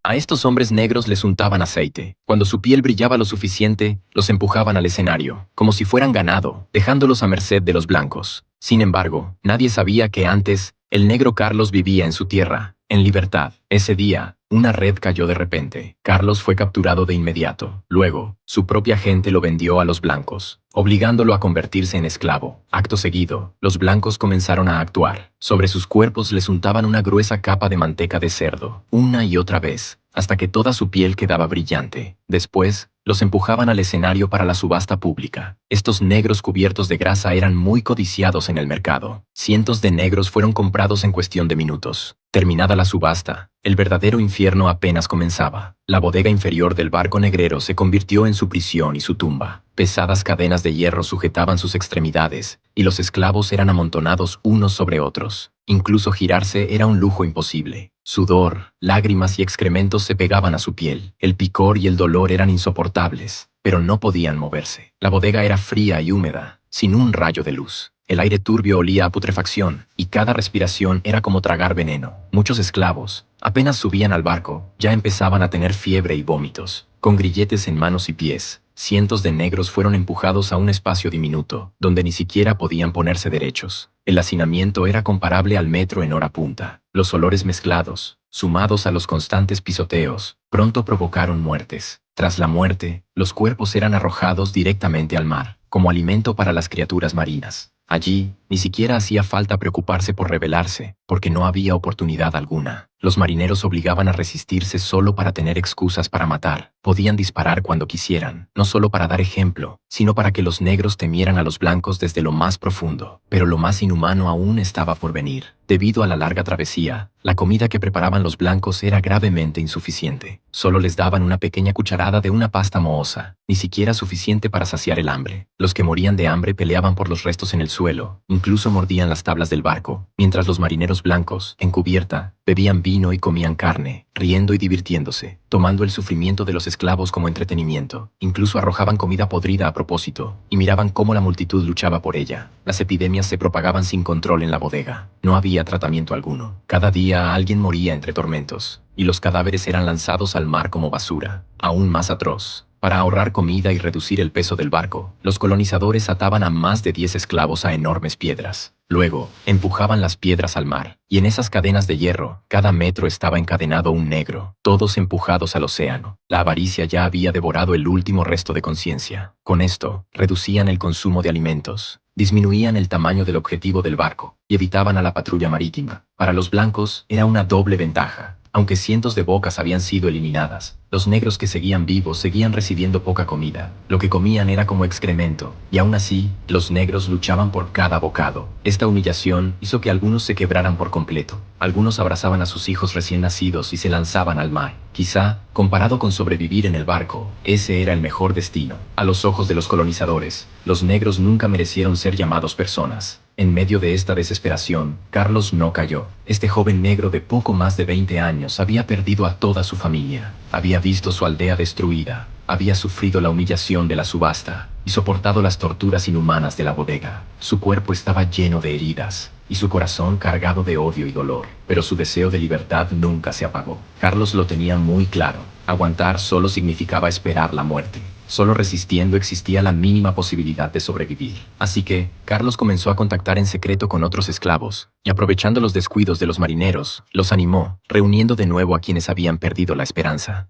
A estos hombres negros les untaban aceite. Cuando su piel brillaba lo suficiente, los empujaban al escenario, como si fueran ganado, dejándolos a merced de los blancos. Sin embargo, nadie sabía que antes, el negro Carlos vivía en su tierra, en libertad. Ese día, una red cayó de repente. Carlos fue capturado de inmediato. Luego, su propia gente lo vendió a los blancos, obligándolo a convertirse en esclavo. Acto seguido, los blancos comenzaron a actuar. Sobre sus cuerpos les untaban una gruesa capa de manteca de cerdo, una y otra vez, hasta que toda su piel quedaba brillante. Después, los empujaban al escenario para la subasta pública. Estos negros cubiertos de grasa eran muy codiciados en el mercado. Cientos de negros fueron comprados en cuestión de minutos. Terminada la subasta, el verdadero infierno apenas comenzaba. La bodega inferior del barco negrero se convirtió en su prisión y su tumba. Pesadas cadenas de hierro sujetaban sus extremidades, y los esclavos eran amontonados unos sobre otros. Incluso girarse era un lujo imposible. Sudor, lágrimas y excrementos se pegaban a su piel. El picor y el dolor eran insoportables, pero no podían moverse. La bodega era fría y húmeda, sin un rayo de luz. El aire turbio olía a putrefacción, y cada respiración era como tragar veneno. Muchos esclavos, apenas subían al barco, ya empezaban a tener fiebre y vómitos. Con grilletes en manos y pies, cientos de negros fueron empujados a un espacio diminuto, donde ni siquiera podían ponerse derechos. El hacinamiento era comparable al metro en hora punta. Los olores mezclados, sumados a los constantes pisoteos, pronto provocaron muertes. Tras la muerte, los cuerpos eran arrojados directamente al mar, como alimento para las criaturas marinas. Allí, ni siquiera hacía falta preocuparse por rebelarse, porque no había oportunidad alguna. Los marineros obligaban a resistirse solo para tener excusas para matar. Podían disparar cuando quisieran, no solo para dar ejemplo, sino para que los negros temieran a los blancos desde lo más profundo. Pero lo más inhumano aún estaba por venir. Debido a la larga travesía, la comida que preparaban los blancos era gravemente insuficiente. Solo les daban una pequeña cucharada de una pasta mohosa, ni siquiera suficiente para saciar el hambre. Los que morían de hambre peleaban por los restos en el suelo, incluso mordían las tablas del barco, mientras los marineros blancos, en cubierta, bebían vino y comían carne, riendo y divirtiéndose, tomando el sufrimiento de los esclavos como entretenimiento. Incluso arrojaban comida podrida a propósito, y miraban cómo la multitud luchaba por ella. Las epidemias se propagaban sin control en la bodega. No había tratamiento alguno. Cada día alguien moría entre tormentos, y los cadáveres eran lanzados al mar como basura. Aún más atroz. Para ahorrar comida y reducir el peso del barco, los colonizadores ataban a más de 10 esclavos a enormes piedras. Luego, empujaban las piedras al mar, y en esas cadenas de hierro, cada metro estaba encadenado un negro, todos empujados al océano. La avaricia ya había devorado el último resto de conciencia. Con esto, reducían el consumo de alimentos, disminuían el tamaño del objetivo del barco, y evitaban a la patrulla marítima. Para los blancos, era una doble ventaja. Aunque cientos de bocas habían sido eliminadas, los negros que seguían vivos seguían recibiendo poca comida. Lo que comían era como excremento, y aún así, los negros luchaban por cada bocado. Esta humillación hizo que algunos se quebraran por completo. Algunos abrazaban a sus hijos recién nacidos y se lanzaban al mar. Quizá, comparado con sobrevivir en el barco, ese era el mejor destino. A los ojos de los colonizadores, los negros nunca merecieron ser llamados personas. En medio de esta desesperación, Carlos no cayó. Este joven negro de poco más de 20 años había perdido a toda su familia. Había visto su aldea destruida. Había sufrido la humillación de la subasta y soportado las torturas inhumanas de la bodega. Su cuerpo estaba lleno de heridas y su corazón cargado de odio y dolor. Pero su deseo de libertad nunca se apagó. Carlos lo tenía muy claro. Aguantar solo significaba esperar la muerte. Solo resistiendo existía la mínima posibilidad de sobrevivir. Así que, Carlos comenzó a contactar en secreto con otros esclavos, y aprovechando los descuidos de los marineros, los animó, reuniendo de nuevo a quienes habían perdido la esperanza.